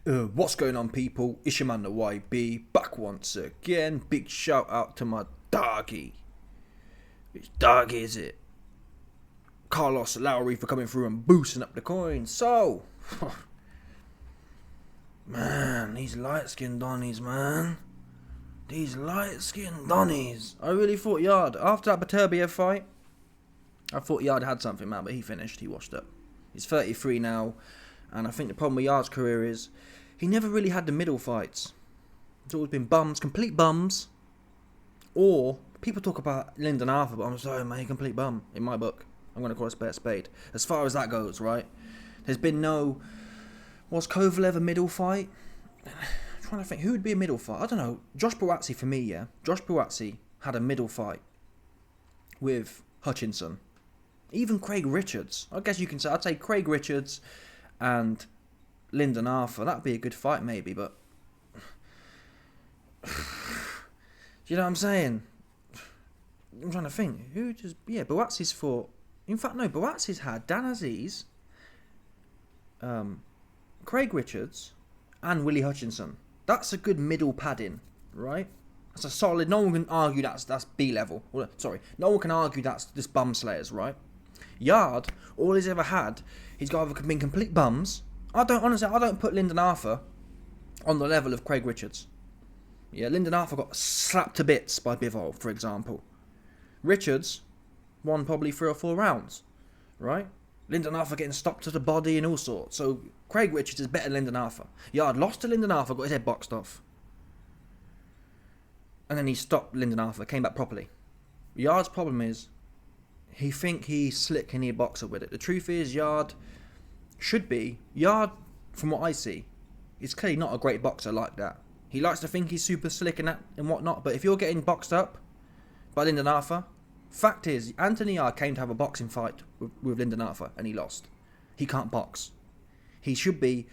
What's going on, people? It's your man the YB, back once again. Big shout out to my doggy. Which dog is it? Carlos Lowry for coming through and boosting up the coin. So, man, these light-skinned Donnies, man. These light-skinned Donnies. I really thought Yarde, after that Beterbiev fight, I thought Yarde had something, man, but he finished. He washed up. He's 33 now. And I think the problem with Yarde's career is he never really had the middle fights. It's always been bums, complete bums. Or, people talk about Lyndon Arthur, but I'm sorry, man, complete bum in my book. I'm going to call a spade. As far as that goes, right? There's been no... Was Kovalev a middle fight? I'm trying to think, who would be a middle fight? I don't know. Josh Buatsi for me, yeah. Josh Buatsi had a middle fight with Hutchinson. Even Craig Richards. I guess you can say, I'd say Craig Richards and Lyndon Arthur. That'd be a good fight maybe, but... Do you know what I'm saying? I'm trying to think. Who just... Yeah, Buatsi's fought... In fact, no, Buatsi's had Dan Aziz, Craig Richards, and Willie Hutchinson. That's a good middle padding, right? That's a solid... No one can argue that's B level. Well, sorry. No one can argue that's just bum slayers, right? Yarde, all he's ever had, he's either been complete bums. I don't put Lyndon Arthur on the level of Craig Richards. Yeah, Lyndon Arthur got slapped to bits by Bivol, for example. Richards won probably 3 or 4 rounds, right? Lyndon Arthur getting stopped to the body and all sorts. So Craig Richards is better than Lyndon Arthur. Yarde lost to Lyndon Arthur, got his head boxed off. And then he stopped Lyndon Arthur, came back properly. Yarde's problem is, he think he's slick and he a boxer with it. The truth is, Yarde, from what I see, is clearly not a great boxer like that. He likes to think he's super slick and that and whatnot, but if you're getting boxed up by Lyndon Arthur, fact is, Anthony Yarde came to have a boxing fight with Lyndon Arthur and he lost. He can't box. He should be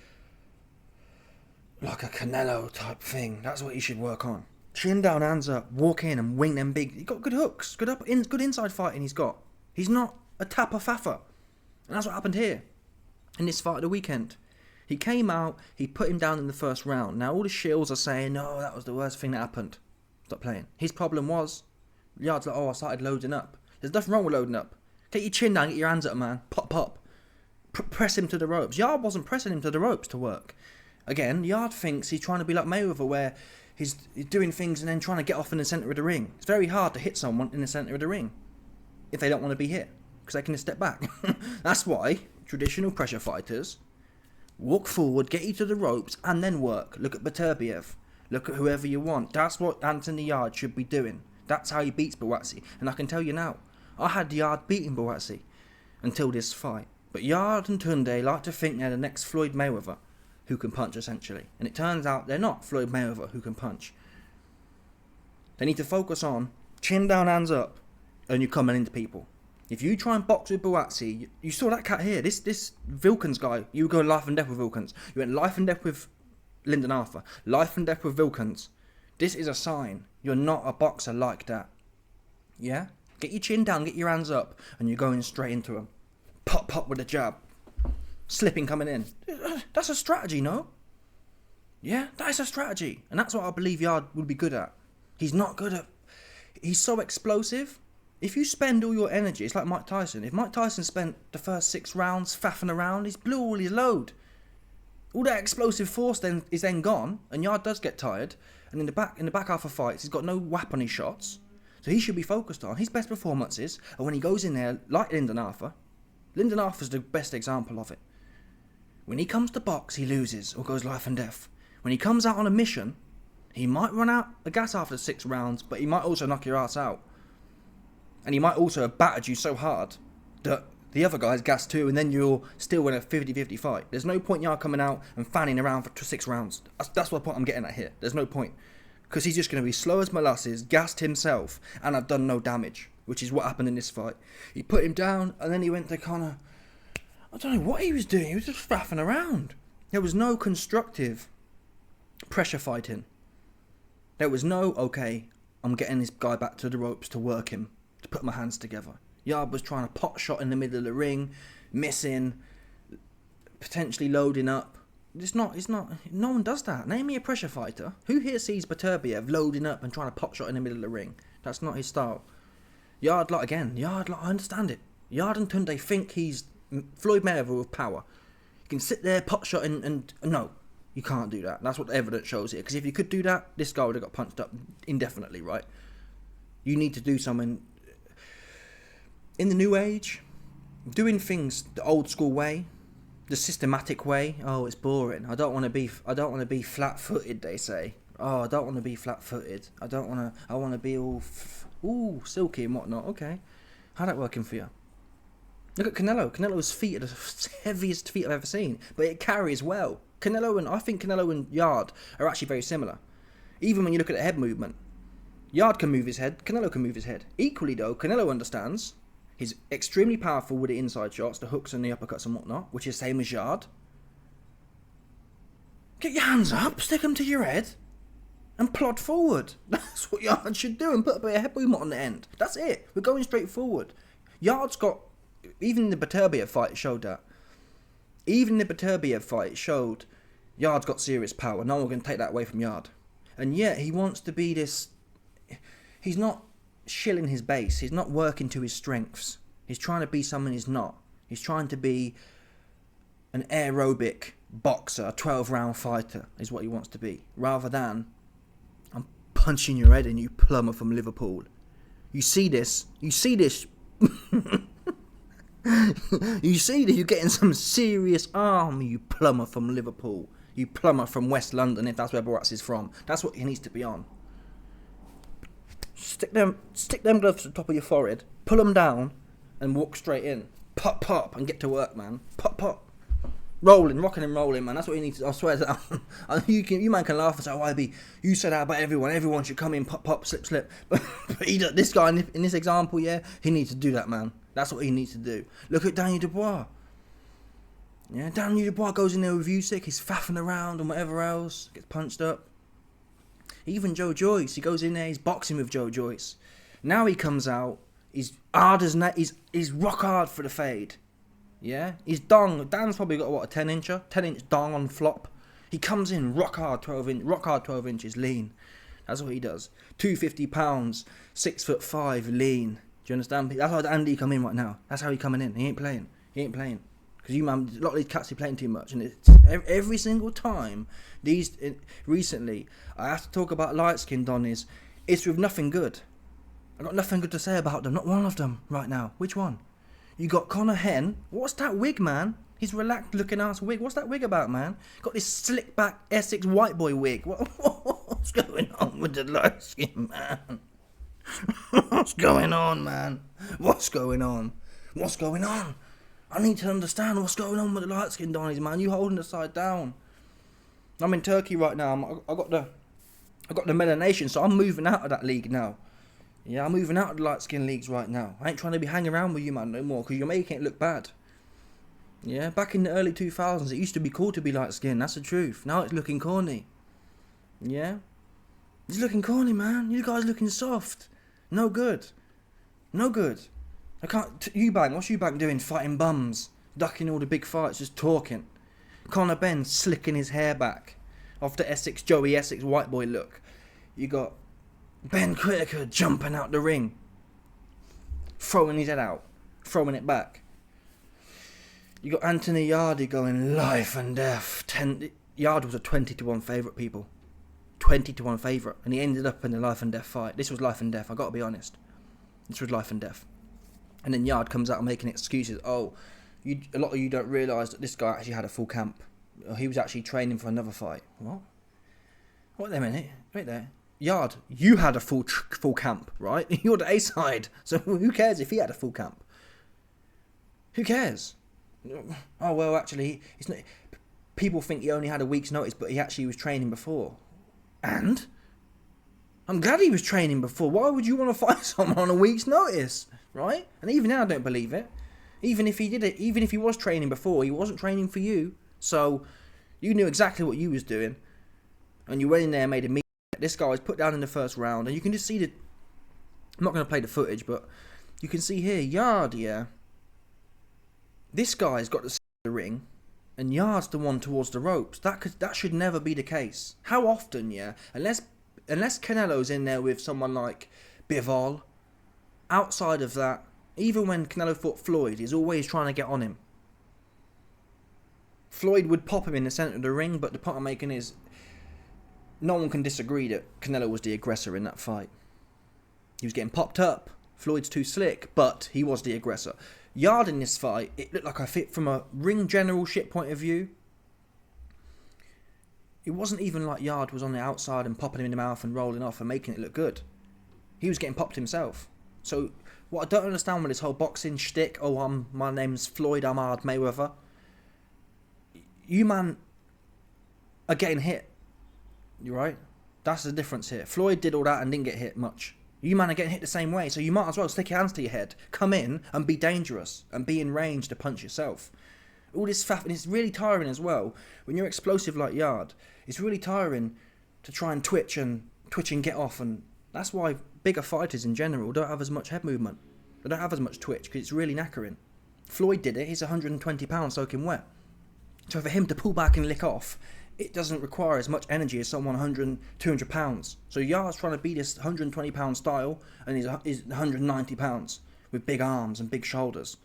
like a Canelo type thing. That's what he should work on. Chin down, hands up, walk in and wing them big. He got good hooks, good inside fighting he's got. He's not a tapper faffer. And that's what happened here in this fight of the weekend. He came out, he put him down in the first round. Now all the shills are saying, no, that was the worst thing that happened. Stop playing. His problem was, Yarde's like, I started loading up. There's nothing wrong with loading up. Get your chin down, get your hands up, man. Pop, pop. Press him to the ropes. Yarde wasn't pressing him to the ropes to work. Again, Yarde thinks he's trying to be like Mayweather, where he's doing things and then trying to get off in the centre of the ring. It's very hard to hit someone in the centre of the ring if they don't want to be hit, because they can just step back. That's why traditional pressure fighters walk forward, get you to the ropes, and then work. Look at Beterbiev. Look at whoever you want. That's what Anthony Yarde should be doing. That's how he beats Buatsi. And I can tell you now, I had Yarde beating Buatsi until this fight. But Yarde and Tunde like to think they're the next Floyd Mayweather who can punch, essentially. And it turns out they're not Floyd Mayweather who can punch. They need to focus on chin down, hands up, and you're coming into people. If you try and box with Buatsi, you saw that cat here, this Vilkens guy, you go life and death with Vilkens. You went life and death with Lyndon Arthur, life and death with Vilkens. This is a sign you're not a boxer like that. Yeah? Get your chin down, get your hands up, and you're going straight into him. Pop, pop with a jab. Slipping coming in. That's a strategy, no? Yeah, that is a strategy. And that's what I believe Yarde would be good at. He's not good at... He's so explosive. If you spend all your energy, it's like Mike Tyson. If Mike Tyson spent the first 6 rounds faffing around, he's blew all his load. All that explosive force then is then gone, and Yarde does get tired. And in the back half of fights, he's got no whap on his shots. So he should be focused on his best performances. And when he goes in there, like Lyndon Arthur's the best example of it. When he comes to box, he loses or goes life and death. When he comes out on a mission, he might run out of gas after 6 rounds, but he might also knock your ass out. And he might also have battered you so hard that the other guy's gassed too, and then you're still in a 50-50 fight. There's no point Yarde coming out and fanning around for 6 rounds. That's what point I'm getting at here. There's no point. Because he's just going to be slow as molasses, gassed himself, and I've done no damage, which is what happened in this fight. He put him down, and then he went to kind of... I don't know what he was doing. He was just faffing around. There was no constructive pressure fighting. There was no, okay, I'm getting this guy back to the ropes to work him, to put my hands together. Yarde was trying to pot shot in the middle of the ring, missing, potentially loading up. It's not. No one does that. Name me a pressure fighter. Who here sees Beterbiev loading up and trying to pot shot in the middle of the ring? That's not his style. Yarde, I understand it. Yarde and Tunde think he's Floyd Mayweather with power. You can sit there, pot shot, and no, you can't do that. That's what the evidence shows here. Because if you could do that, this guy would have got punched up indefinitely, right? You need to do something in the new age, doing things the old school way, the systematic way. Oh, it's boring. I don't want to be flat-footed. They say. Oh, I don't want to be flat-footed. I want to be all silky and whatnot. Okay, how's that working for you? Look at Canelo. Canelo's feet are the heaviest feet I've ever seen, but it carries well. I think Canelo and Yarde are actually very similar. Even when you look at the head movement, Yarde can move his head, Canelo can move his head. Equally though, Canelo understands. He's extremely powerful with the inside shots, the hooks and the uppercuts and whatnot, which is the same as Yarde. Get your hands up, stick them to your head, and plod forward. That's what Yarde should do, and put a bit of head movement on the end. That's it. We're going straight forward. Yarde's got, even the Beterbiev fight showed that. Even the Beterbiev fight showed Yarde's got serious power. No one can take that away from Yarde. And yet he wants to be this. He's not shilling his base. He's not working to his strengths. He's trying to be someone he's not. He's trying to be an aerobic boxer, a 12-round fighter is what he wants to be. Rather than, I'm punching your head in, you plumber from Liverpool. You see this. You see that you're getting some serious arm, you plumber from Liverpool. You plumber from West London, if that's where Borat's is from. That's what he needs to be on. Stick them gloves to the top of your forehead, pull them down, and walk straight in. Pop, pop, and get to work, man. Pop, pop. Rolling, rocking and rolling, man. That's what you need to, I swear to that. You man can laugh and say, oh, IB, you said that about everyone. Everyone should come in, pop, pop, slip, slip. But this guy, in this example, yeah, he needs to do that, man. That's what he needs to do. Look at Daniel Dubois. Yeah, Daniel Dubois goes in there with Usyk. He's faffing around and whatever else. Gets punched up. Even Joe Joyce, he goes in there, he's boxing with Joe Joyce. Now he comes out, he's hard as he's rock hard for the fade. Yeah, his dong. Dan's probably got what, a 10-inch dong on flop. He comes in rock hard 12 inches lean. That's what he does. 250 pounds, 6'5" lean. Do you understand? That's how Andy come in right now. That's how he coming in. He ain't playing. Because you man, a lot of these cats are playing too much, and it's every single time. Recently, I have to talk about light-skinned Donnies. It's with nothing good. I got nothing good to say about them. Not one of them right now. Which one? You got Conor Henn. What's that wig, man? His relaxed looking ass wig. What's that wig about, man? Got this slick back Essex white boy wig. What's going on with the light skin, man? What's going on, man? What's going on? I need to understand what's going on with the light skin Donnies, man. You holding the side down. I'm in Turkey right now. I got the melanation, so I'm moving out of that league now. Yeah, I'm moving out of the light skin leagues right now. I ain't trying to be hanging around with you, man, no more, because you're making it look bad. Yeah, back in the early 2000s, it used to be cool to be light skinned. That's the truth. Now it's looking corny. Yeah? It's looking corny, man. You guys looking soft. No good. I can't. Eubank, what's Eubank doing? Fighting bums. Ducking all the big fights, just talking. Conor Benn slicking his hair back. Off the Joey Essex white boy look. You got Ben Whittaker jumping out the ring. Throwing his head out. Throwing it back. You got Anthony Yarde going life and death. Yarde was a 20-1 favourite, people. 20-1 favourite. And he ended up in a life and death fight. This was life and death, I gotta be honest. This was life and death. And then Yarde comes out making excuses. Oh, a lot of you don't realise that this guy actually had a full camp. He was actually training for another fight. What? Wait a minute. Wait there. Yarde, you had a full camp, right? You're the A-side. So who cares if he had a full camp? Who cares? Oh, well, actually, it's not. People think he only had a week's notice, but he actually was training before. And? I'm glad he was training before. Why would you want to fight someone on a week's notice? Right? And even now I don't believe it. Even if he did it, even if he was training before, he wasn't training for you. So, you knew exactly what you was doing. And you went in there and made a meet. This guy was put down in the first round. And you can just see I'm not going to play the footage, but you can see here, Yarde, yeah. This guy's got the ring. and Yarde's the one towards the ropes. That should never be the case. How often, yeah? Unless Canelo's in there with someone like Bivol, outside of that, even when Canelo fought Floyd, he's always trying to get on him. Floyd would pop him in the centre of the ring, but the point I'm making is no one can disagree that Canelo was the aggressor in that fight. He was getting popped up. Floyd's too slick, but he was the aggressor. Yarde in this fight, it looked like a fit from a ring generalship point of view. It wasn't even like Yarde was on the outside and popping him in the mouth and rolling off and making it look good. He was getting popped himself. So what I don't understand with this whole boxing shtick, my name's Floyd Ahmad Mayweather. You man are getting hit. You right? That's the difference here. Floyd did all that and didn't get hit much. You man are getting hit the same way, so you might as well stick your hands to your head, come in and be dangerous and be in range to punch yourself. All this faff, and it's really tiring as well. When you're explosive like Yarde, it's really tiring to try and twitch and get off, and that's why bigger fighters in general don't have as much head movement. They don't have as much twitch because it's really knackering. Floyd did it. He's 120 pounds soaking wet. So for him to pull back and lick off, it doesn't require as much energy as someone 100, 200 pounds. So Yarde's trying to be this 120 pound style, and he's 190 pounds with big arms and big shoulders.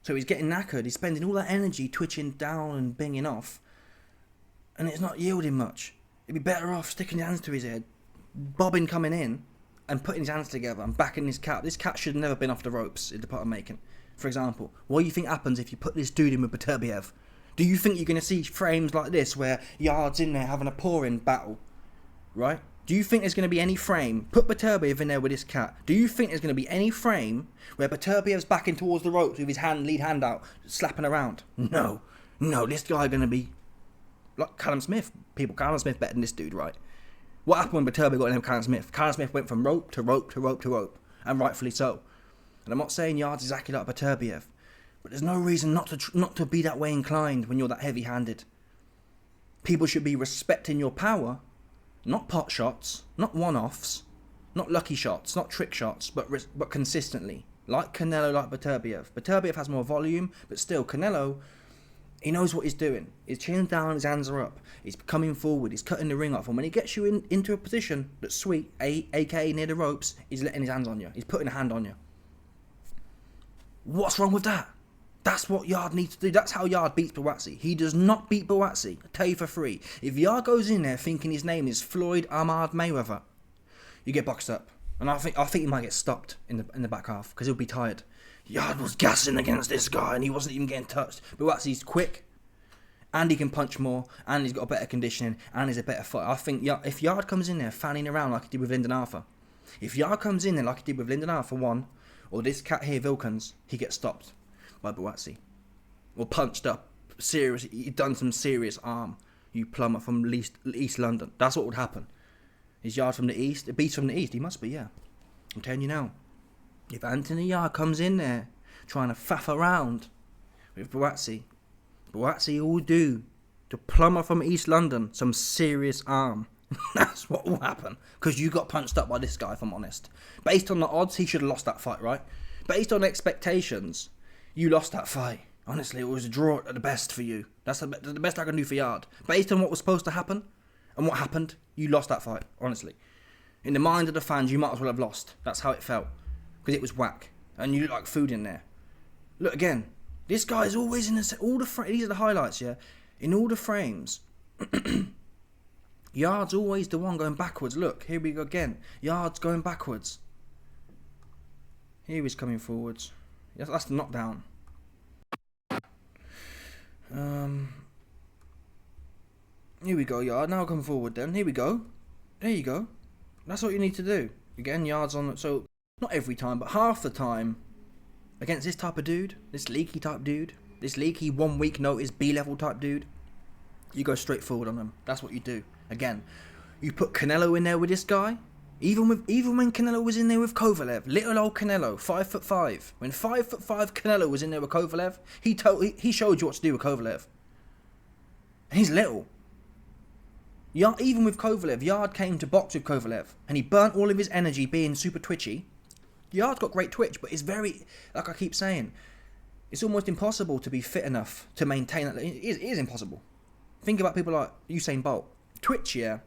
So he's getting knackered. He's spending all that energy twitching down and binging off, and it's not yielding much. He'd be better off sticking his hands to his head, bobbing coming in, and putting his hands together and backing his cat. This cat should have never been off the ropes, is the part I'm making. For example, what do you think happens if you put this dude in with Beterbiev? Do you think you're going to see frames like this where Yarde's in there having a pouring battle? Right? Do you think there's going to be any frame? Put Beterbiev in there with this cat. Do you think there's going to be any frame where Beterbiev's backing towards the ropes with his lead hand out, slapping around? No. No, this guy going to be like Callum Smith. Callum Smith better than this dude, right? What happened when Beterbiev got in with Callum Smith? Callum Smith went from rope to rope to rope to rope, and rightfully so. And I'm not saying Yarde's exactly like Beterbiev, but there's no reason not to be that way inclined when you're that heavy-handed. People should be respecting your power, not pot shots, not one-offs, not lucky shots, not trick shots, but consistently. Like Canelo, like Beterbiev. Beterbiev has more volume, but still, Canelo, he knows what he's doing. His chin's down, his hands are up. He's coming forward, he's cutting the ring off, and when he gets you into a position that's sweet, aka near the ropes, he's letting his hands on you. He's putting a hand on you. What's wrong with that? That's what Yarde needs to do. That's how Yarde beats Buatsi. He does not beat Buatsi. I tell you for free. If Yarde goes in there thinking his name is Floyd Ahmad Mayweather, you get boxed up. And I think he might get stopped in the back half because he'll be tired. Yarde was gassing against this guy and he wasn't even getting touched. Buatsi's quick and he can punch more and he's got a better conditioning and he's a better fighter. I think if Yarde comes in there fanning around like he did with Lyndon Arthur, if Yarde comes in there like he did with Lyndon Arthur 1, or this cat here, Wilkins, he gets stopped by Buatsi. Or punched up. Seriously, he'd done some serious arm. You plumber from East London. That's what would happen. Is Yarde from the East? A beast from the East? He must be, yeah. I'm telling you now. If Anthony Yarde comes in there trying to faff around with Buatsi will do to plumber from East London some serious arm. That's what will happen. Because you got punched up by this guy, if I'm honest. Based on the odds, he should have lost that fight, right? Based on expectations, you lost that fight. Honestly, it was a draw at the best for you. That's the best I can do for Yarde. Based on what was supposed to happen and what happened, you lost that fight, honestly. In the mind of the fans, you might as well have lost. That's how it felt. Because it was whack. And you look like food in there. Look again. This guy is always in these are the highlights, yeah? In all the frames, Yarde's always the one going backwards. Look, here we go again. Yarde's going backwards. Here he's coming forwards. That's the knockdown. Here we go, Yarde. Now come forward then. Here we go. There you go. That's what you need to do. Again, Yarde's on. So, not every time, but half the time, against this type of dude, this leaky type dude, this leaky 1 week notice B-level type dude, you go straight forward on him. That's what you do. Again, you put Canelo in there with this guy. Even when Canelo was in there with Kovalev, little old Canelo, 5'5". When 5'5" Canelo was in there with Kovalev, he showed you what to do with Kovalev. And he's little. Even with Kovalev, Yarde came to box with Kovalev, and he burnt all of his energy being super twitchy. Yarde's got great twitch, but it's very, like I keep saying, It's almost impossible to be fit enough to maintain that. It is impossible. Think about people like Usain Bolt. Twitch, yeah,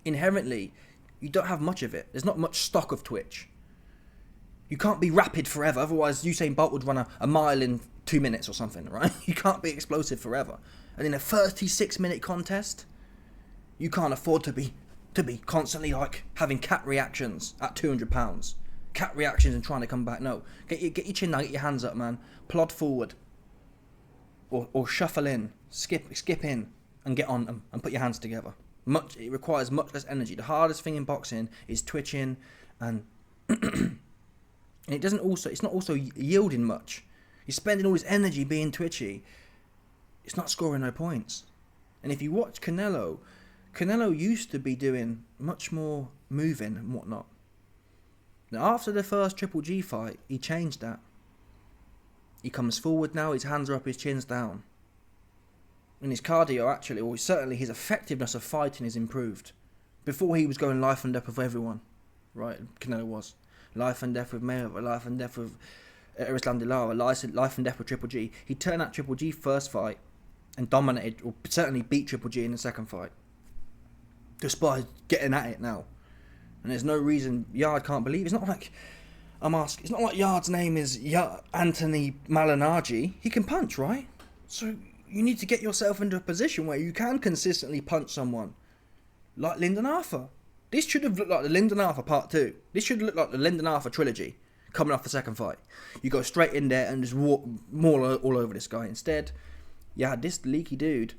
inherently, you don't have much of it. There's not much stock of Twitch. You can't be rapid forever, otherwise Usain Bolt would run a mile in 2 minutes or something, right? You can't be explosive forever. And in a 36-minute contest, you can't afford to be constantly like having cat reactions at 200 pounds. Cat reactions and trying to come back. No, get your chin down, get your hands up, man. Plod forward, or shuffle in, skip in, and get on and put your hands together. It requires much less energy. The hardest thing in boxing is twitching, and and it's not also yielding much. You're spending all this energy being twitchy. It's not scoring no points. And if you watch Canelo used to be doing much more moving and whatnot. Now, after the first Triple G fight, he changed that. He comes forward now, his hands are up, his chin's down. And his cardio actually, or certainly his effectiveness of fighting is improved. Before he was going life and death with everyone, right? Canelo was. Life and death with Mayweather, life and death with Islam Lara, life and death with Triple G. He turned out Triple G first fight and dominated, or certainly beat Triple G in the second fight. Despite getting at it now. And there's no reason Yarde can't believe. It's not like it's not like Yarde's name is Anthony Malignaggi. He can punch, right? So you need to get yourself into a position where you can consistently punch someone. Like Lyndon Arthur. This should have looked like the Lyndon Arthur part 2. This should look like the Lyndon Arthur trilogy coming off the second fight. You go straight in there and just walk all over this guy. Instead, you had this leaky dude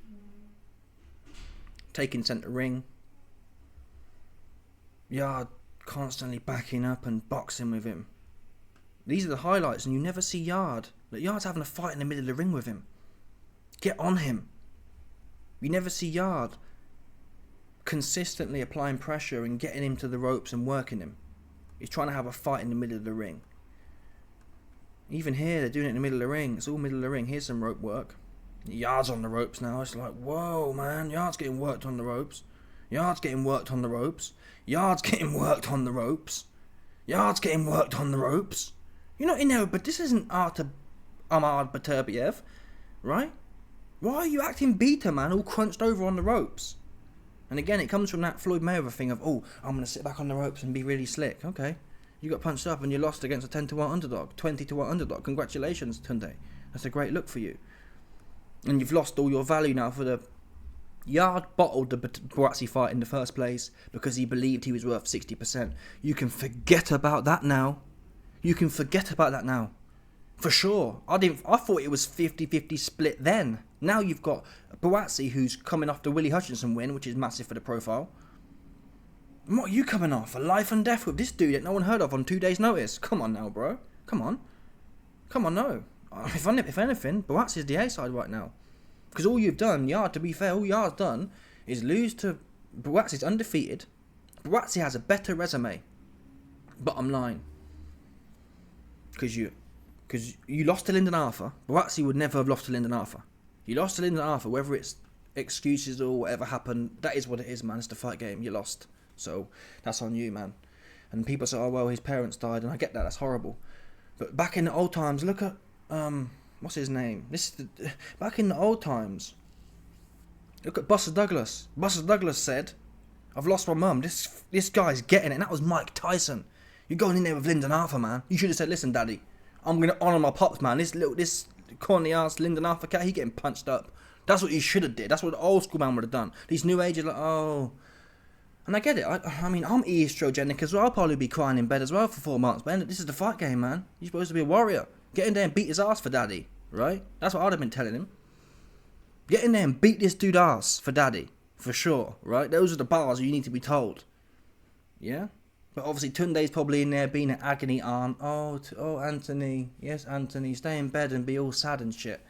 taking centre ring. Yarde constantly backing up and boxing with him. These are the highlights, and you never see Yarde. Like, Yarde's having a fight in the middle of the ring with him. Get on him. You never see Yarde consistently applying pressure and getting him to the ropes and working him. He's trying to have a fight in the middle of the ring. Even here, they're doing it in the middle of the ring. It's all middle of the ring. Here's some rope work. Yarde's on the ropes now. It's like, whoa, man. Yarde's getting worked on the ropes. Yarde's getting worked on the ropes. Yarde's getting worked on the ropes. Yarde's getting worked on the ropes. You're not in there, but this isn't Ahmad Baturbiev, right? Why are you acting beta, man, all crunched over on the ropes? And again, it comes from that Floyd Mayweather thing of, oh, I'm going to sit back on the ropes and be really slick. Okay, you got punched up and you lost against a 10-1 underdog, 20-1 underdog. Congratulations, Tunde. That's a great look for you. And you've lost all your value now for the... Yarde bottled the Buatsi fight in the first place because he believed he was worth 60%. You can forget about that now. You can forget about that now. For sure. I thought it was 50-50 split then. Now you've got Buatsi, who's coming off the Willie Hutchinson win, which is massive for the profile. And what are you coming off? A life and death with this dude that no one heard of on 2 days' notice? Come on now, bro. Come on. Come on, no. If anything, Buatsi's the A-side right now. Because all you've done, Yarde, to be fair, all Yarde's done is lose to... Buatsi's undefeated. Buatsi has a better resume. Bottom line. Because you lost to Lyndon Arthur. Buatsi would never have lost to Lyndon Arthur. You lost to Lyndon Arthur, whether it's excuses or whatever happened, that is what it is, man. It's the fight game. You lost. So, that's on you, man. And people say, oh, well, his parents died, and I get that. That's horrible. But back in the old times, look at... what's his name? Back in the old times, look at Buster Douglas. Buster Douglas said, I've lost my mum. This guy's getting it. And that was Mike Tyson. You're going in there with Lyndon Arthur, man. You should have said, listen, daddy, I'm going to honour my pops, man. This corny ass Lyndon Arthur cat, he getting punched up. That's what you should have did. That's what the old school man would have done. These new agers like, oh. And I get it. I mean, I'm estrogenic as well. I'll probably be crying in bed as well for 4 months. But this is the fight game, man. You're supposed to be a warrior. Get in there and beat his ass for daddy, right? That's what I'd have been telling him. Get in there and beat this dude ass for daddy, for sure, right? Those are the bars you need to be told. Yeah? But obviously Tunde's probably in there being an agony aunt. Oh, Anthony. Yes, Anthony. Stay in bed and be all sad and shit.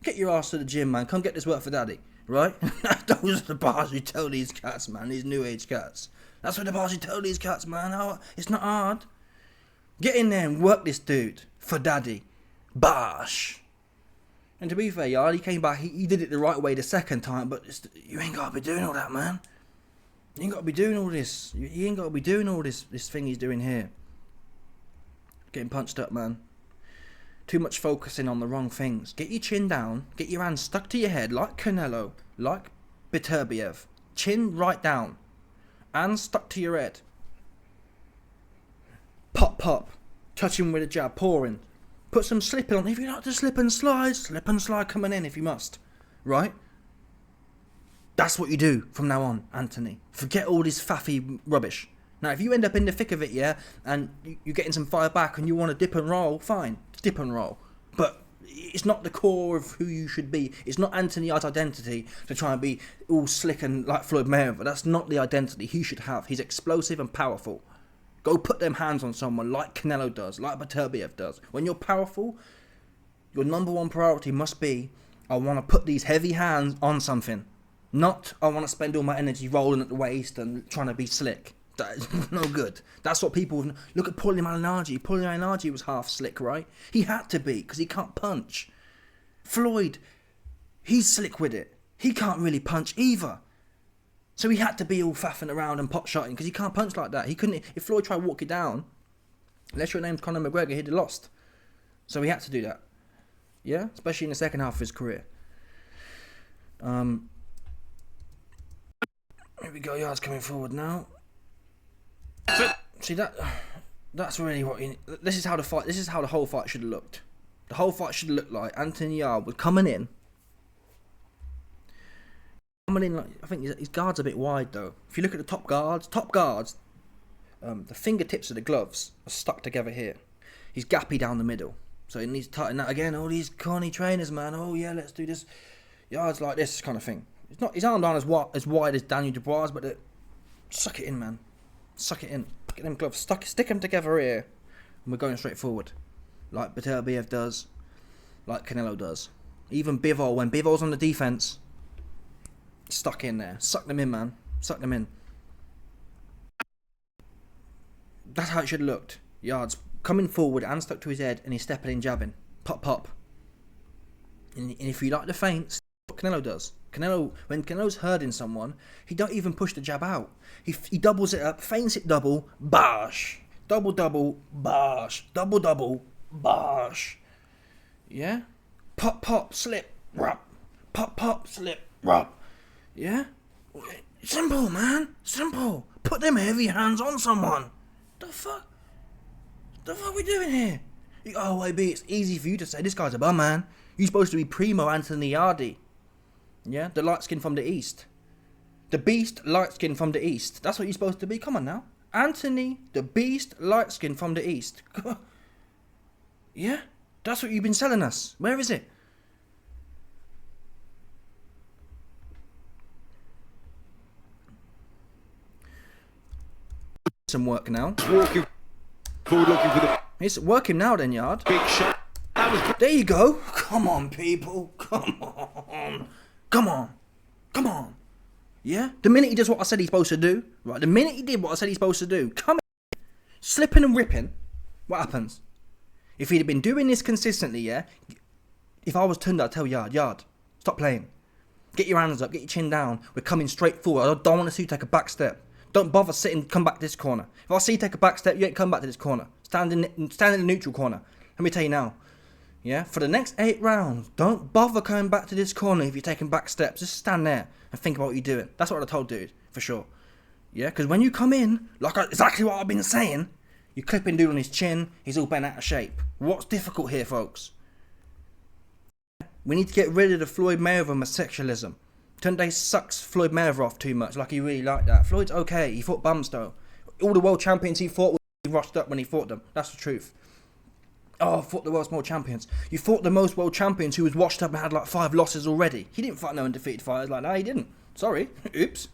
Get your ass to the gym, man. Come get this work for daddy, right? Those are the bars you tell these cats, man. These new age cats. That's what the bars you tell these cats, man. Oh, it's not hard. Get in there and work this dude for daddy. Bash. And to be fair, Yarde, he came back, he did it the right way the second time, but you ain't got to be doing all that, man. You ain't got to be doing all this. You ain't got to be doing all this thing he's doing here. Getting punched up, man. Too much focusing on the wrong things. Get your chin down. Get your hands stuck to your head like Canelo, like Beterbiev. Chin right down. Hands stuck to your head. Pop, pop. Touch him with a jab. Pouring. Put some slip on. If you like to slip and slide coming in if you must. Right? That's what you do from now on, Anthony. Forget all this faffy rubbish. Now, if you end up in the thick of it, yeah, and you're getting some fire back and you want to dip and roll, fine, dip and roll. But it's not the core of who you should be. It's not Anthony Yarde's identity to try and be all slick and like Floyd Mayweather. That's not the identity he should have. He's explosive and powerful. Go put them hands on someone like Canelo does, like Beterbiev does. When you're powerful, your number one priority must be, I want to put these heavy hands on something. Not, I want to spend all my energy rolling at the waist and trying to be slick. That's no good. That's what people... Look at Paulie Malignaggi. Paulie Malignaggi was half slick, right? He had to be, because he can't punch. Floyd, he's slick with it. He can't really punch either. So he had to be all faffing around and pot-shotting, because he can't punch like that. He couldn't... If Floyd tried to walk it down, unless your name's Conor McGregor, he'd have lost. So he had to do that. Yeah? Especially in the second half of his career. Here we go. Yarde's coming forward now. See that's really what this is how the whole fight should have looked. The whole fight should have looked like Anthony Yarde was coming in like, I think his guard's a bit wide though. If you look at the top guards, the fingertips of the gloves are stuck together here. He's gappy down the middle, so he needs to tighten that again. All these corny trainers, man. Oh yeah, let's do this. Yarde's like this kind of thing. It's not his arm down as wide as Daniel Dubois, but suck it in, man. Suck it in. Get them gloves. Stick them together here. And we're going straight forward. Like Beterbiev does. Like Canelo does. Even Bivol. When Bivol's on the defense. Stuck in there. Suck them in, man. Suck them in. That's how it should have looked. Yarde's coming forward and stuck to his head. And he's stepping in, jabbing. Pop, pop. And if you like the feints, what Canelo does. When Canelo's herding someone, he don't even push the jab out. He doubles it up, feints it double, bash. Double, bash. Double, bash. Yeah? Pop, slip, rub. Pop, slip, rub. Yeah? Simple, man. Simple. Put them heavy hands on someone. The fuck we doing here? Oh, AB, it's easy for you to say this guy's a bum, man. You're supposed to be primo Anthony Yarde. Yeah, the light skin from the east. The beast, light skin from the east. That's what you're supposed to be. Come on now. Anthony, the beast, light skin from the east. Yeah? That's what you've been selling us. Where is it? Some work now. Walking forward, looking for the... It's working now then, Yarde. Big shot. There you go. Come on, people. Come on. Yeah? The minute he does what I said he's supposed to do, right? The minute he did what I said he's supposed to do, come in, slipping and ripping, what happens? If he'd have been doing this consistently, yeah? If I was turned, I'd tell Yarde, stop playing. Get your hands up, get your chin down. We're coming straight forward. I don't want to see you take a back step. Don't bother sitting, come back to this corner. If I see you take a back step, you ain't come back to this corner. Stand in the neutral corner. Let me tell you now. Yeah, for the next 8 rounds, don't bother coming back to this corner if you're taking back steps. Just stand there and think about what you're doing. That's what I told dude, for sure. Yeah, because when you come in, exactly what I've been saying, you're clipping dude on his chin, he's all bent out of shape. What's difficult here, folks? We need to get rid of the Floyd Mayweather homosexualism. Tunde sucks Floyd Mayweather off too much, like he really liked that. Floyd's okay, he fought bums though. All the world champions he fought, he rushed up when he fought them. That's the truth. Oh, I fought the world's world champions. You fought the most world champions who was washed up and had like 5 losses already. He didn't fight no undefeated fighters like that. He didn't. Sorry. Oops.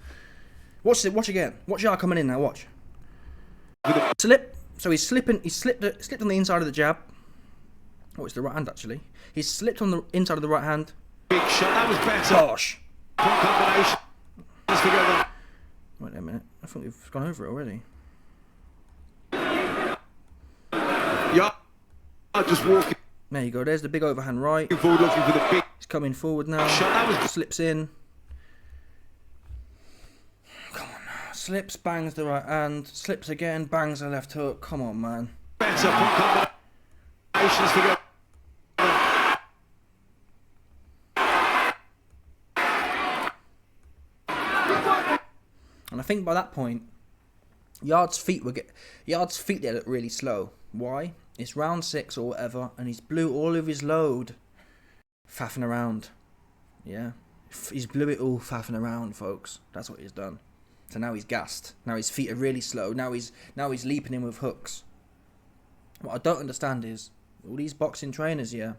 Watch again. Watch Yarde coming in now. Watch. Slip. So he's slipping. He slipped on the inside of the jab. Oh, it's the right hand actually. He slipped on the inside of the right hand. Big shot. That was better. Gosh. Combination. Wait a minute. I think we've gone over it already. Yeah. Just walking. There you go. There's the big overhand right. Forward, looking for the big. He's coming forward now. Shot. That was... Slips in. Come on now. Slips, bangs the right hand. Slips again, bangs the left hook. Come on, man. Better. Combinations to go. I think by that point, Yarde's feet they look really slow. Why? It's round 6 or whatever, and he's blew all of his load faffing around. Yeah, he's blew it all faffing around, folks. That's what he's done. So now he's gassed. Now his feet are really slow. Now he's leaping in with hooks. What I don't understand is all these boxing trainers, yeah.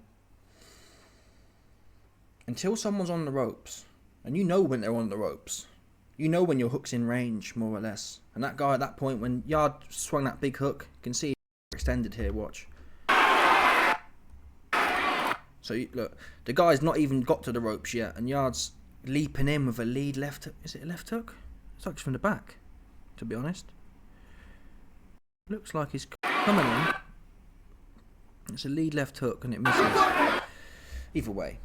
Until someone's on the ropes, and you know when they're on the ropes, you know when your hook's in range, more or less. And that guy at that point, when Yarde swung that big hook, you can see extended here. Watch. So look, the guy's not even got to the ropes yet, and Yarde's leaping in with a lead left hook. Is it a left hook? It's actually from the back, to be honest. Looks like he's coming in. It's a lead left hook and it misses. Either way,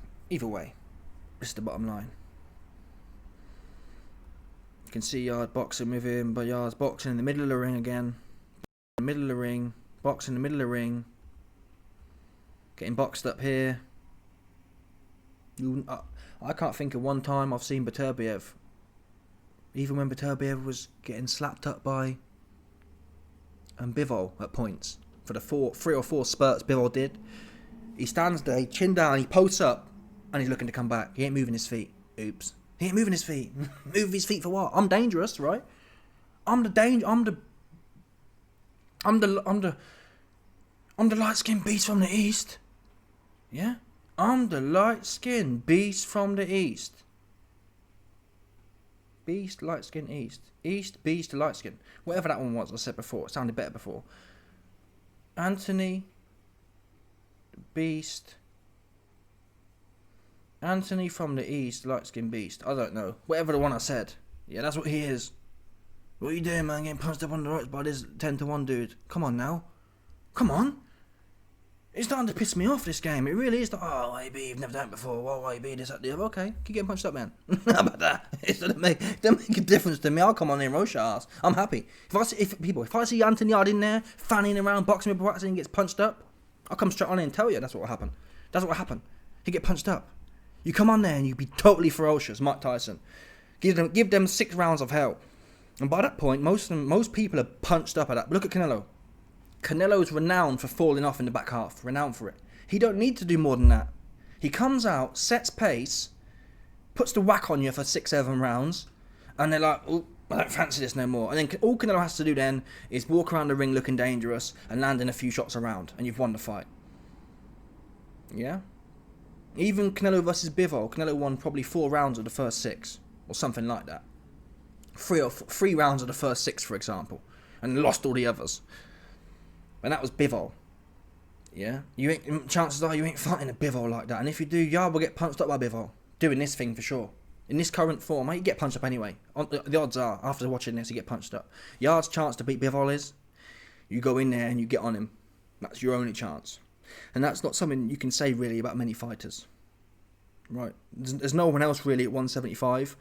this is the bottom line. You can see Yarde boxing with him, but Yarde's boxing in the middle of the ring again. In the middle of the ring, boxing in the middle of the ring. Getting boxed up here. I can't think of one time I've seen Beterbiev, even when Beterbiev was getting slapped up by Bivol at points. For the 3 or 4 spurts Bivol did, he stands there, chin down, he posts up, and he's looking to come back. He ain't moving his feet. Oops. He ain't moving his feet. Move his feet for what? I'm dangerous, right? I'm the light-skinned beast from the east. Yeah? I'm the light-skinned beast from the east. Beast, light-skin, east. East, beast, light-skin. Whatever that one was, I said before. It sounded better before. Anthony, beast. Anthony from the east, light-skin beast. I don't know. Whatever the one I said. Yeah, that's what he is. What are you doing, man? Getting punched up on the ropes by this 10-1 dude. Come on now. Come on. It's starting to piss me off, this game. It really is. Oh, AB, you've never done it before. Whoa, AB, this, that, the other. Okay, keep getting punched up, man. How about that? It doesn't make a difference to me. I'll come on there and roast your ass. I'm happy. If I see Anthony Yarde in there, fanning around, boxing with Boratsi and gets punched up, I'll come straight on in and tell you that's what will happen. That's what will happen. He get punched up. You come on there and you be totally ferocious, Mike Tyson. Give them 6 rounds of hell. And by that point, most people are punched up at that. Look at Canelo. Canelo's renowned for falling off in the back half. Renowned for it. He don't need to do more than that. He comes out, sets pace, puts the whack on you for 6-7 rounds, and they're like, oh, I don't fancy this no more. And then all Canelo has to do then is walk around the ring looking dangerous and landing a few shots around, and you've won the fight. Yeah? Even Canelo versus Bivol, Canelo won probably 4 rounds of the first 6, or something like that. 3 rounds of the first 6, for example, and lost all the others. And that was Bivol. Yeah? Chances are you ain't fighting a Bivol like that. And if you do, Yarde will get punched up by Bivol. Doing this thing for sure. In this current form, you get punched up anyway. The odds are, after watching this, you get punched up. Yarde's chance to beat Bivol is, you go in there and you get on him. That's your only chance. And that's not something you can say really about many fighters. Right? There's no one else really at 175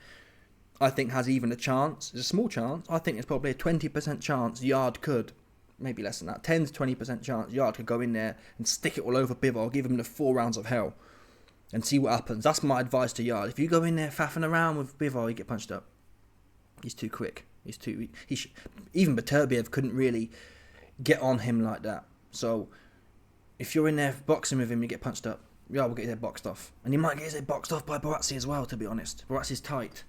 I think has even a chance. There's a small chance. I think there's probably a 20% chance Yarde could, maybe less than that, 10 to 20% chance Yarde could go in there and stick it all over Bivol, give him the 4 rounds of hell, and see what happens. That's my advice to Yarde. If you go in there faffing around with Bivol, you get punched up. He's too quick. Even Beterbiev couldn't really get on him like that. So if you're in there boxing with him, you get punched up. Yarde will get his head boxed off, and he might get his head boxed off by Boratsi as well. To be honest, Boratsi's tight.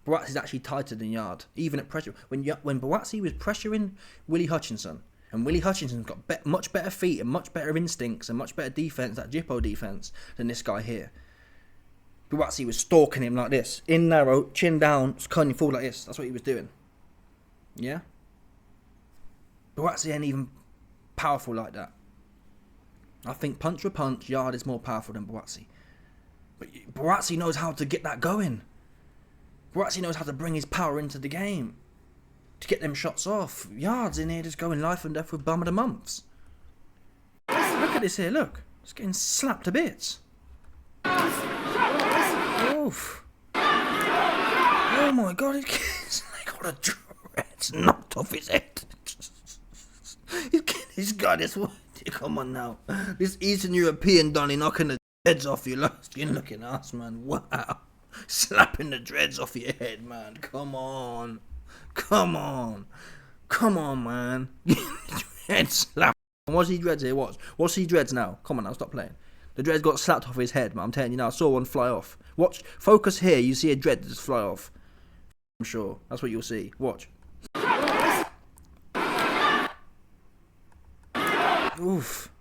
Boratsi's actually tighter than Yarde, even at pressure. When Boratsi was pressuring Willie Hutchinson, and Willie Hutchinson's got much better feet and much better instincts and much better defense, that Jippo defense, than this guy here. Boratsi was stalking him like this, in narrow, chin down, cutting him forward like this. That's what he was doing. Yeah? Boratsi ain't even powerful like that. I think punch for punch, Yarde is more powerful than Boratsi. But Boratsi knows how to get that going. Boratsi knows how to bring his power into the game to get them shots off. Yarde's in here just going life and death with bum of the months. Look at this here, look. It's getting slapped to bits. Oof. Oh my god, he's got the dreads knocked off his head. He's got this one. Come on now. This Eastern European Donny knocking the dreads off your skin looking ass, man. Wow. Slapping the dreads off your head, man. Come on. Come on. Come on, man. Head slap. What's he dreads here? What's he dreads now? Come on now, stop playing. The dreads got slapped off his head, man. I'm telling you now, I saw one fly off. Watch, focus here, you see a dread just fly off. I'm sure. That's what you'll see. Watch. Oof.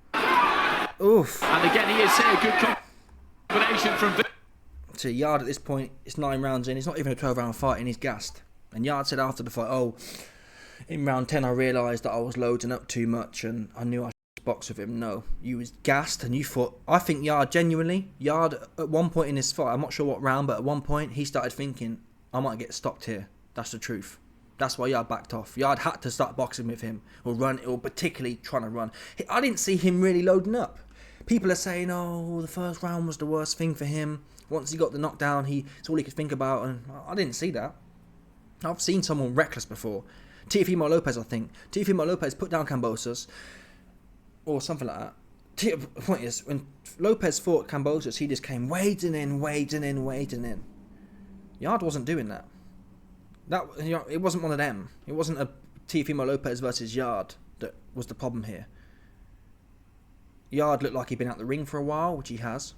Oof. And again, he is here. Good combination from... To Yarde at this point, it's 9 rounds in. It's not even a 12-round fight and he's gassed. And Yarde said after the fight, oh, in round 10 I realised that I was loading up too much and I knew I should box with him. No, you was gassed and you thought... I think Yarde at one point in this fight, I'm not sure what round, but at one point he started thinking, I might get stopped here. That's the truth. That's why Yarde backed off. Yarde had to start boxing with him or run, or particularly trying to run. I didn't see him really loading up. People are saying, oh, the first round was the worst thing for him. Once he got the knockdown, it's all he could think about, and I didn't see that. I've seen someone reckless before. Teofimo Lopez, I think. Teofimo Lopez put down Kambosos, or something like that. The point is, when Lopez fought Kambosos, he just came wading in. Yarde wasn't doing that. It wasn't one of them. It wasn't a Teofimo Lopez versus Yarde that was the problem here. Yarde looked like he'd been out the ring for a while, which he has.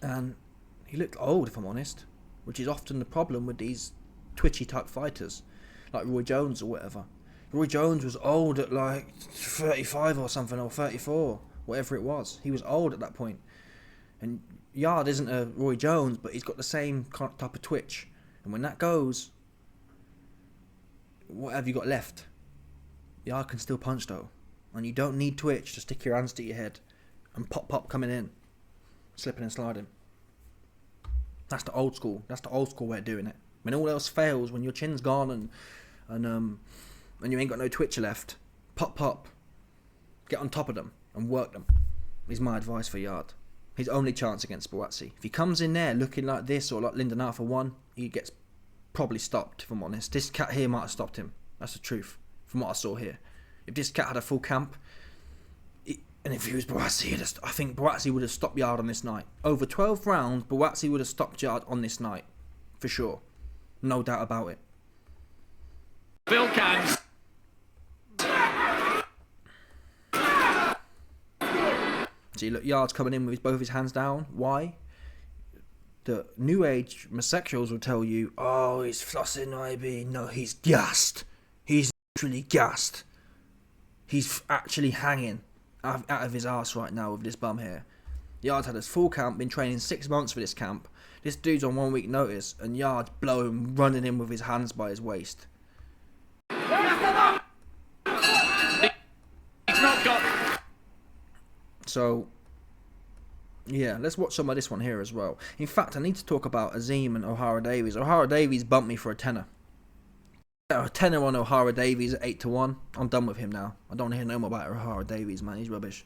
And he looked old, if I'm honest, which is often the problem with these twitchy type fighters, like Roy Jones or whatever. Roy Jones was old at like 35 or something, or 34, whatever it was. He was old at that point. And Yarde isn't a Roy Jones, but he's got the same type of twitch. And when that goes, what have you got left? Yarde can still punch though. And you don't need twitch to stick your hands to your head and pop coming in. Slipping and sliding. That's the old school. That's the old school way of doing it. When all else fails, when your chin's gone and you ain't got no twitcher left, pop, get on top of them and work them. Is my advice for Yarde. His only chance against Buatsi. If he comes in there looking like this or like Lyndon Arthur 1, he gets probably stopped. If I'm honest, this cat here might have stopped him. That's the truth from what I saw here. If this cat had a full camp. And if he was Buatsi, I think Buatsi would have stopped Yarde on this night. Over 12 rounds, Buatsi would have stopped Yarde on this night. For sure. No doubt about it. Phil Cans. See, look, Yarde's coming in with both his hands down. Why? The new age homosexuals will tell you, oh, he's flossing, IB. No, he's gassed. He's literally gassed. He's actually hanging out of his arse right now with this bum here. Yarde's had his full camp, been training 6 months for this camp. This dude's on 1 week notice, and Yarde's blowing, running in with his hands by his waist. He's not got... So, yeah, let's watch some of this one here as well. In fact, I need to talk about Azim and O'Hara Davies. O'Hara Davies bumped me for a tenner. A tenner on O'Hara Davies at 8-1. I'm done with him now. I don't want to hear no more about O'Hara Davies, man. He's rubbish.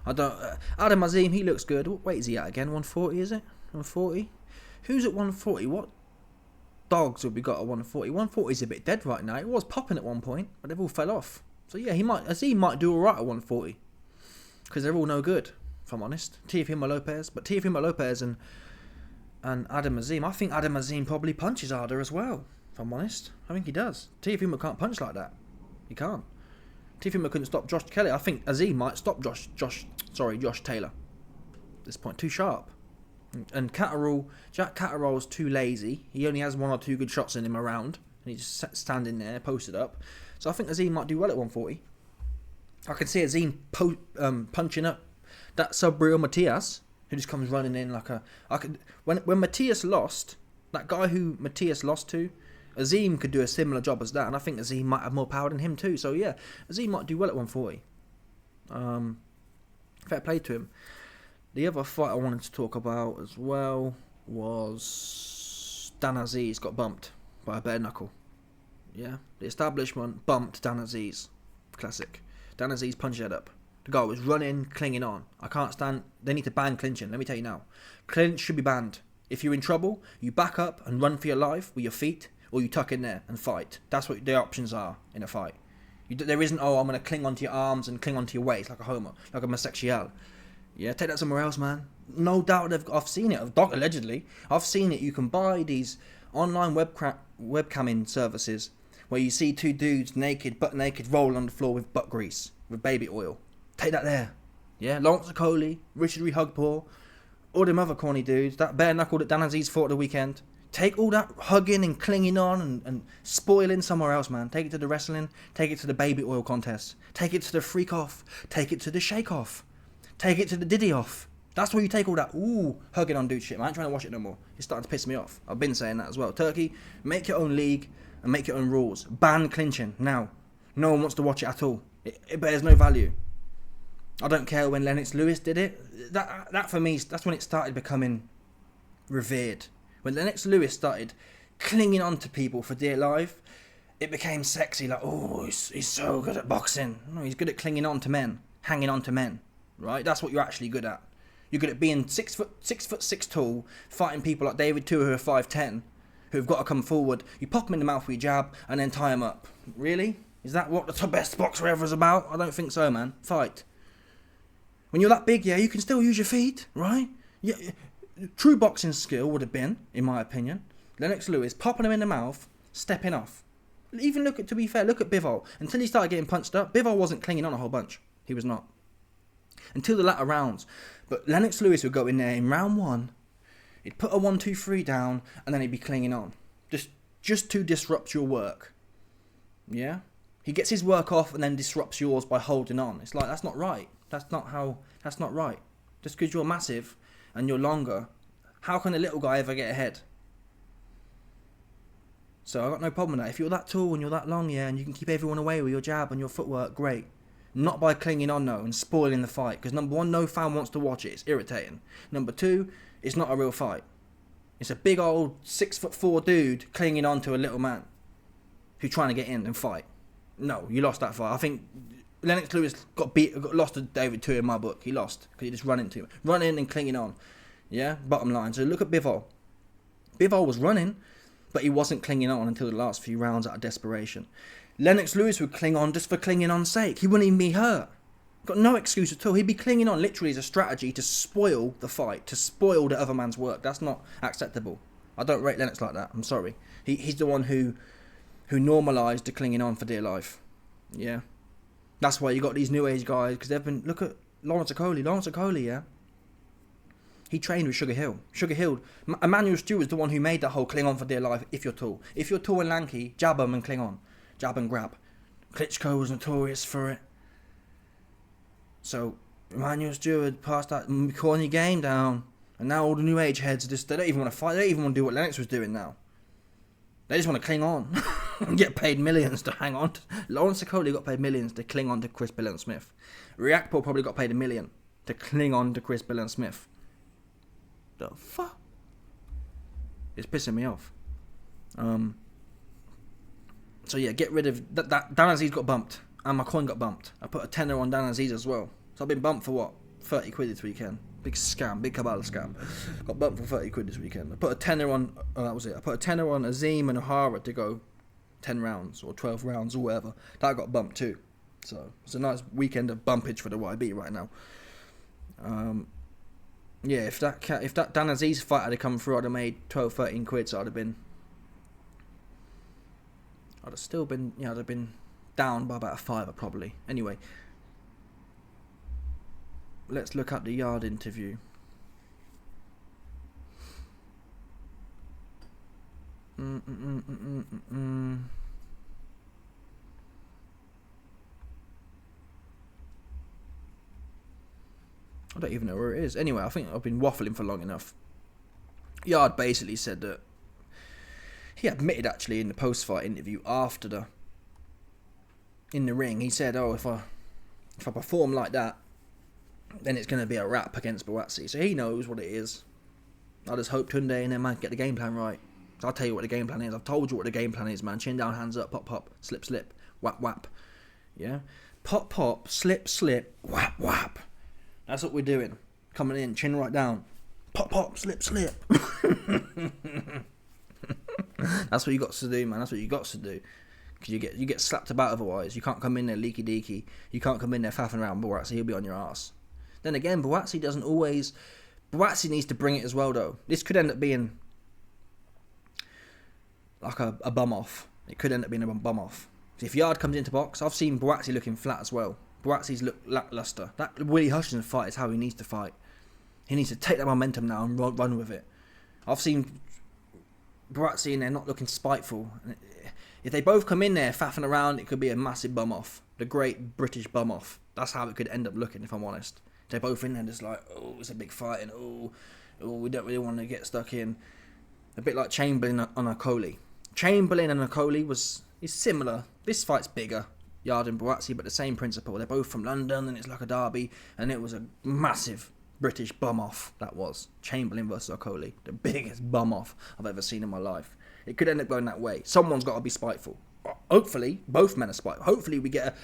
I don't. Adam Azim, he looks good. What weight is he at again? 140, is it? 140? Who's at 140? What dogs have we got at 140? 140 is a bit dead right now. It was popping at one point, but they've all fell off. So yeah, Azim might do alright at 140. Because they're all no good, if I'm honest. Teofimo Lopez. But Teofimo Lopez and Adam Azim, I think Adam Azim probably punches harder as well. If I'm honest, I think he does. Teofimo can't punch like that. He can't. Teofimo couldn't stop Josh Kelly. I think Azim might stop Josh Taylor. At this point, too sharp. And Jack Catterall's too lazy. He only has 1 or 2 good shots in him around, and he's just standing there, posted up. So I think Azim might do well at 140. I can see Azim punching up that Subrio Matias, who just comes running in like a. When Matias lost, that guy who Matias lost to, Azim could do a similar job as that, and I think Azim might have more power than him too. So yeah, Azim might do well at 140. Fair play to him. The other fight I wanted to talk about as well was Dan Aziz got bumped by a bare knuckle. Yeah, the establishment bumped Dan Aziz. Classic. Dan Aziz punched his head up. The guy was running, clinging on. I can't stand. They need to ban clinching. Let me tell you now. Clinch should be banned. If you're in trouble, you back up and run for your life with your feet, or you tuck in there and fight. That's what the options are in a fight. There isn't, oh, I'm going to cling onto your arms and cling onto your waist like a homo, like a homosexual. Yeah, take that somewhere else, man. No doubt I've seen it. Allegedly. I've seen it. You can buy these online webcamming services where you see two dudes naked, butt naked, rolling on the floor with butt grease, with baby oil. Take that there. Yeah, Lawrence Okoli, Richard Hugpaw, all them other corny dudes, that bare knuckle that Dan Aziz fought at the weekend. Take all that hugging and clinging on and spoiling somewhere else, man. Take it to the wrestling, take it to the baby oil contest, take it to the freak off, take it to the shake off, take it to the diddy off. That's where you take all that, hugging on dude shit. I ain't trying to watch it no more. It's starting to piss me off. I've been saying that as well. Turkey, make your own league and make your own rules. Ban clinching now. No one wants to watch it at all. It bears no value. I don't care when Lennox Lewis did it. That for me, that's when it started becoming revered. When Lennox Lewis started clinging on to people for dear life, it became sexy. Like, he's so good at boxing. No, he's good at clinging on to men, hanging on to men. Right? That's what you're actually good at. You're good at being 6'6" tall, fighting people like David Tua who are 5'10", who've got to come forward. You pop them in the mouth with your jab and then tie them up. Really? Is that what the best boxer ever is about? I don't think so, man. Fight. When you're that big, yeah, you can still use your feet, right? Yeah, true boxing skill would have been, in my opinion, Lennox Lewis popping him in the mouth, stepping off. Even look at Bivol. Until he started getting punched up, Bivol wasn't clinging on a whole bunch. He was not. Until the latter rounds. But Lennox Lewis would go in there in round 1, he'd put a 1-2-3 down, and then he'd be clinging on. Just to disrupt your work. Yeah? He gets his work off and then disrupts yours by holding on. It's like, that's not right. That's not right. Just because you're massive and you're longer, how can a little guy ever get ahead? So I got no problem with that. If you're that tall and you're that long, yeah, and you can keep everyone away with your jab and your footwork, great. Not by clinging on, no, and spoiling the fight. Because number 1, no fan wants to watch it. It's irritating. Number 2, it's not a real fight. It's a big old 6'4" dude clinging on to a little man who's trying to get in and fight. No, you lost that fight. I think Lennox Lewis got lost to David Tua in my book. He lost because he just run in and clinging on. Yeah, bottom line. So look at Bivol. Bivol was running, but he wasn't clinging on until the last few rounds out of desperation. Lennox Lewis would cling on just for clinging on's sake. He wouldn't even be hurt. Got no excuse at all. He'd be clinging on literally as a strategy to spoil the fight, to spoil the other man's work. That's not acceptable. I don't rate Lennox like that. I'm sorry. He's the one who normalised the clinging on for dear life. Yeah. That's why you got these new age guys, because they've been... Look at Lawrence Okoli, yeah? He trained with Sugar Hill. Emmanuel Stewart's the one who made that whole cling on for dear life if you're tall. If you're tall and lanky, jab them and cling on. Jab and grab. Klitschko was notorious for it. So, Emmanuel Stewart passed that corny game down. And now all the new age heads, they don't even want to fight. They don't even want to do what Lennox was doing now. They just want to cling on. And get paid millions to hang on. Lawrence Okoli got paid millions to cling on to Chris Bill and Smith. Riakpo probably got paid $1 million to cling on to Chris Bill and Smith. The fuck? It's pissing me off. So yeah, get rid of that. Dan Aziz got bumped, and my coin got bumped. I put a tenner on Dan Aziz as well. So I've been bumped for what? 30 quid this weekend. Big scam, big Kabbalah scam. Got bumped for 30 quid this weekend. I put a tenner on. That was it. I put a tenner on Azim and O'Hara to go 10 rounds or 12 rounds or whatever. That got bumped too. So it's a nice weekend of bumpage for the YB right now. Yeah, if that Dan Aziz fight had come through, I'd have made 12, 13 quid. So I'd have still been, I'd have been down by about a fiver probably. Anyway, let's look at the Yarde interview. I don't even know where it is. Anyway, I think I've been waffling for long enough. Yarde basically said that he admitted actually in the post-fight interview in the ring, he said, if I perform like that, then it's going to be a wrap against Buatsi. So he knows what it is. I just hope Tunde and them man get the game plan right. So I'll tell you what the game plan is. I've told you what the game plan is, man. Chin down, hands up, pop, pop, slip, slip, whap, whap. Yeah? Pop, pop, slip, slip, whap, whap. That's what we're doing. Coming in, chin right down. Pop, pop, slip, slip. That's what you got to do, man. That's what you got to do. Because you get slapped about otherwise. You can't come in there leaky deaky. You can't come in there faffing around Buatsi. He'll be on your ass. Then again, Buatsi doesn't always... Buatsi needs to bring it as well, though. This could end up being like a bum off. It could end up being a bum off. So if Yarde comes into box, I've seen Buatsi looking flat as well. Buatsi's look lackluster. That Willie Hutchinson fight is how he needs to fight. He needs to take that momentum now and run with it. I've seen Buatsi in there not looking spiteful. If they both come in there faffing around, it could be a massive bum off. The great British bum off. That's how it could end up looking, if I'm honest. They're both in there just like, oh, it's a big fight, and oh, we don't really want to get stuck in. A bit like Chamberlain on Okoli. Chamberlain and Okoli is similar. This fight's bigger, Yarde and Buatsi, but the same principle. They're both from London, and it's like a derby, and it was a massive British bum off. That was Chamberlain versus Okoli, the biggest bum off I've ever seen in my life. It could end up going that way. Someone's got to be spiteful. Hopefully, both men are spiteful. Hopefully, we get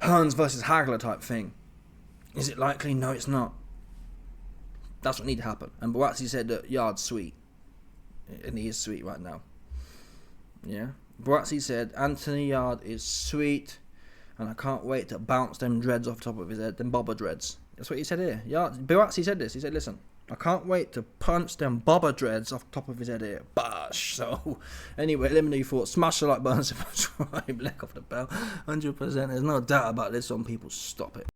a Hearns versus Hagler type thing. Is it likely? No, it's not. That's what needs to happen. And Buatsi said that Yarde's sweet. And he is sweet right now. Yeah. Buatsi said Anthony Yarde is sweet, and I can't wait to bounce them dreads off the top of his head, them bobber dreads. That's what he said here. Buatsi said this. He said, listen, I can't wait to punch them bobber dreads off the top of his head here. Bash. So, anyway, let me know your thoughts. Smash the like button, subscribe, lick off the bell. 100%. There's no doubt about this one. People, stop it.